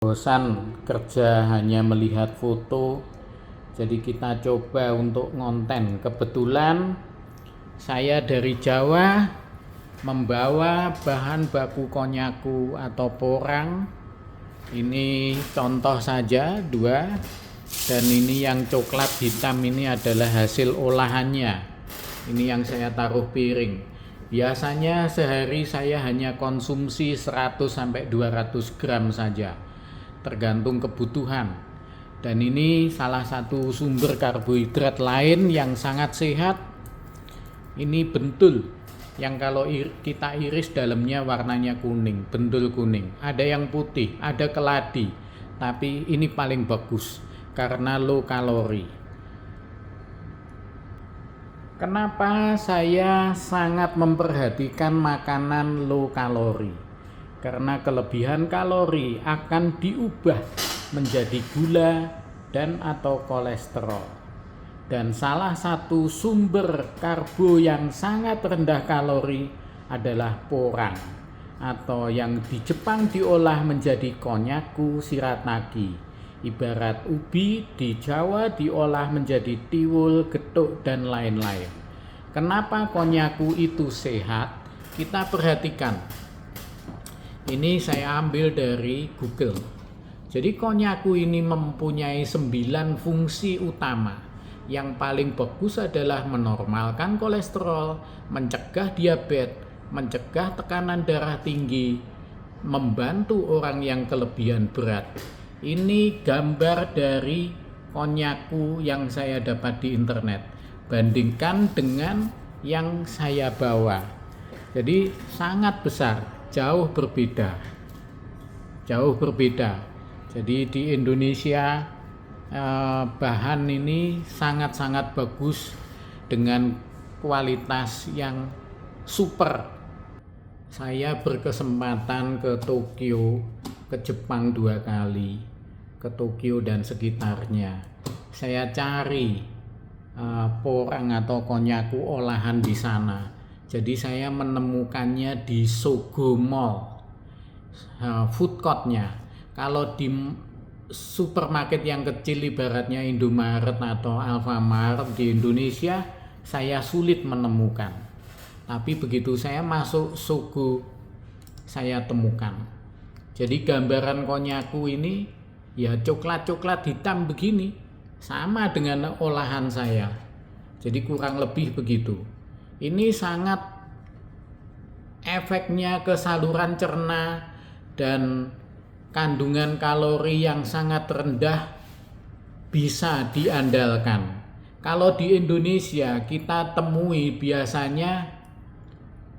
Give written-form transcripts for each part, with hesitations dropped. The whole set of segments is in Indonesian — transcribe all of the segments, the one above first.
Bosan kerja hanya melihat foto, jadi kita coba untuk ngonten. Kebetulan saya dari Jawa membawa bahan baku konyaku atau porang. Ini contoh saja dua, dan ini yang coklat hitam ini adalah hasil olahannya. Ini yang saya taruh piring. Biasanya sehari saya hanya konsumsi 100-200 gram saja, tergantung kebutuhan. Dan ini salah satu sumber karbohidrat lain yang sangat sehat. Ini bentul, yang kalau kita iris dalamnya warnanya kuning, bentul kuning. Ada yang putih, ada keladi, tapi ini paling bagus karena low kalori. Kenapa saya sangat memperhatikan makanan low kalori? Karena kelebihan kalori akan diubah menjadi gula dan atau kolesterol. Dan salah satu sumber karbo yang sangat rendah kalori adalah porang, atau yang di Jepang diolah menjadi konyaku shirataki. Ibarat ubi, di Jawa diolah menjadi tiwul, getuk, dan lain-lain. Kenapa konyaku itu sehat? Kita perhatikan. Ini saya ambil dari Google. Jadi konyaku ini mempunyai 9 fungsi utama. Yang paling bagus adalah menormalkan kolesterol, mencegah diabetes, mencegah tekanan darah tinggi, membantu orang yang kelebihan berat. Ini gambar dari konyaku yang saya dapat di internet. Bandingkan dengan yang saya bawa. Jadi sangat besar, jauh berbeda. Jauh berbeda. Jadi di Indonesia bahan ini sangat-sangat bagus dengan kualitas yang super. Saya berkesempatan ke Tokyo, ke Jepang 2 kali, ke Tokyo dan sekitarnya. Saya cari porang atau konyaku olahan di sana. Jadi saya menemukannya di Sogo Mall, food courtnya. Kalau di supermarket yang kecil ibaratnya Indomaret atau Alfamart di Indonesia, saya sulit menemukan. Tapi begitu saya masuk Sogo, saya temukan. Jadi gambaran konyaku ini ya coklat-coklat hitam begini, sama dengan olahan saya. Jadi kurang lebih begitu. Ini sangat efeknya ke saluran cerna dan kandungan kalori yang sangat rendah bisa diandalkan. Kalau di Indonesia kita temui biasanya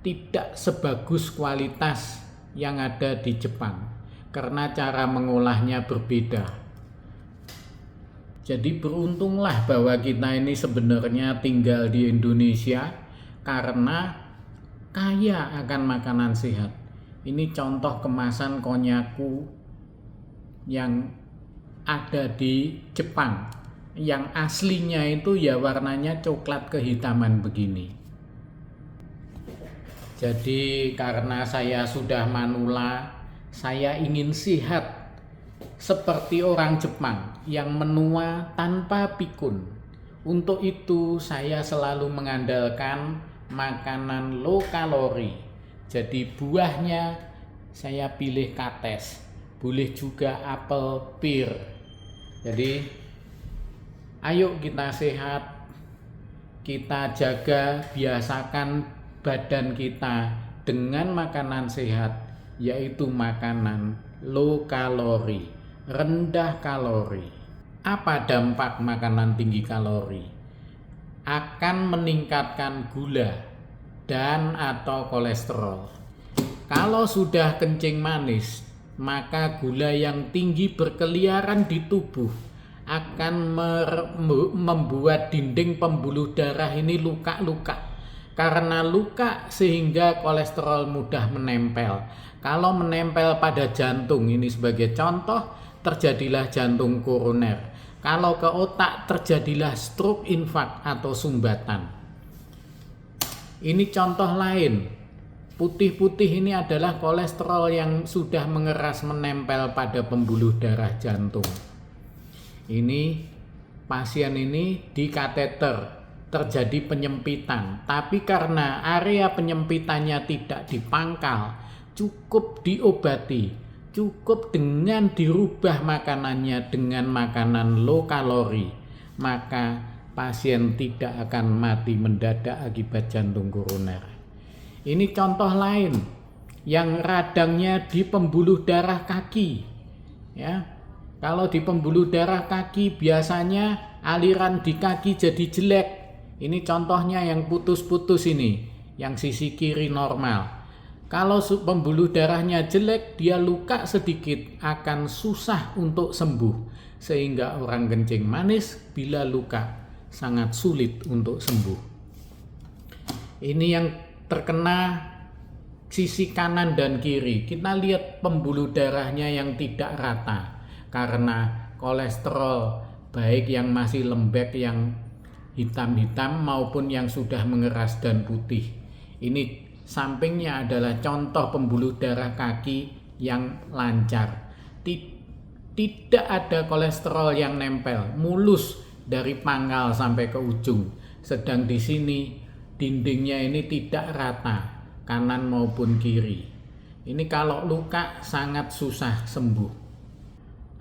tidak sebagus kualitas yang ada di Jepang karena cara mengolahnya berbeda. Jadi beruntunglah bahwa kita ini sebenarnya tinggal di Indonesia karena kaya akan makanan sehat. Ini contoh kemasan konyaku yang ada di Jepang. Yang aslinya itu ya warnanya coklat kehitaman begini. Jadi karena saya sudah manula, saya ingin sehat seperti orang Jepang yang menua tanpa pikun. Untuk itu saya selalu mengandalkan makanan low kalori. Jadi buahnya saya pilih kates, boleh juga apel pir. Jadi ayo kita sehat, kita jaga, biasakan badan kita dengan makanan sehat, yaitu makanan low kalori, rendah kalori. Apa dampak makanan tinggi kalori? Akan meningkatkan gula dan atau kolesterol. Kalau sudah kencing manis, maka gula yang tinggi berkeliaran di tubuh akan membuat dinding pembuluh darah ini luka-luka. Karena luka sehingga kolesterol mudah menempel. Kalau menempel pada jantung, ini sebagai contoh, terjadilah jantung koroner. Kalau ke otak terjadilah stroke, infak atau sumbatan. Ini contoh lain. Putih-putih ini adalah kolesterol yang sudah mengeras menempel pada pembuluh darah jantung. Ini pasien ini di kateter, terjadi penyempitan, tapi karena area penyempitannya tidak dipangkal, cukup diobati, cukup dengan dirubah makanannya dengan makanan low kalori, maka pasien tidak akan mati mendadak akibat jantung koroner. Ini contoh lain yang radangnya di pembuluh darah kaki. Ya, kalau di pembuluh darah kaki biasanya aliran di kaki jadi jelek. Ini contohnya yang putus-putus ini, yang sisi kiri normal. Kalau pembuluh darahnya jelek, dia luka sedikit akan susah untuk sembuh. Sehingga orang kencing manis bila luka sangat sulit untuk sembuh. Ini yang terkena sisi kanan dan kiri. Kita lihat pembuluh darahnya yang tidak rata karena kolesterol, baik yang masih lembek, yang hitam-hitam maupun yang sudah mengeras dan putih. Ini sampingnya adalah contoh pembuluh darah kaki yang lancar. Tidak ada kolesterol yang nempel, mulus dari pangkal sampai ke ujung. Sedang di sini dindingnya ini tidak rata, kanan maupun kiri. Ini kalau luka sangat susah sembuh.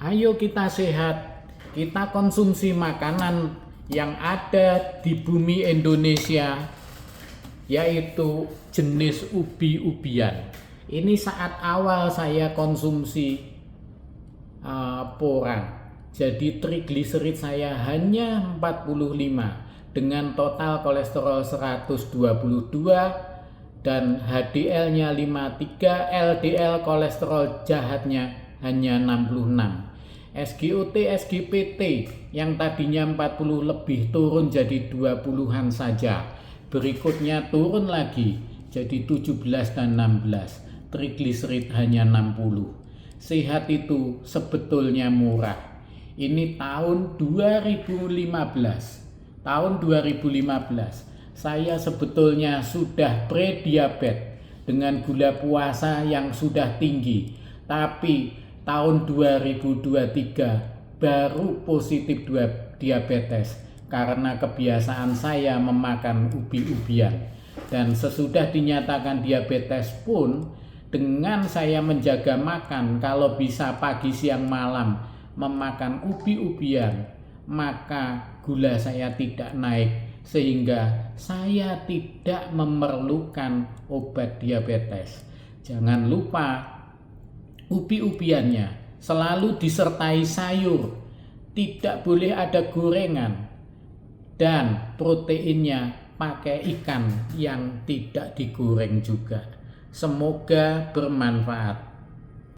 Ayo kita sehat, kita konsumsi makanan yang ada di bumi Indonesia, yaitu jenis ubi-ubian. Ini saat awal saya konsumsi porang. Jadi trigliserid saya hanya 45 dengan total kolesterol 122 dan HDL-nya 53, LDL kolesterol jahatnya hanya 66. SGOT, SGPT yang tadinya 40 lebih turun jadi 20-an saja. Berikutnya turun lagi jadi 17 dan 16. Trigliserid hanya 60. Sehat itu sebetulnya murah. Ini tahun 2015. Tahun 2015 saya sebetulnya sudah prediabetes dengan gula puasa yang sudah tinggi, tapi tahun 2023 baru positif diabetes karena kebiasaan saya memakan ubi-ubian. Dan sesudah dinyatakan diabetes pun, dengan saya menjaga makan, kalau bisa pagi siang malam memakan ubi-ubian, maka gula saya tidak naik sehingga saya tidak memerlukan obat diabetes. Jangan lupa ubi-ubiannya selalu disertai sayur, tidak boleh ada gorengan, dan proteinnya pakai ikan yang tidak digoreng juga. Semoga bermanfaat.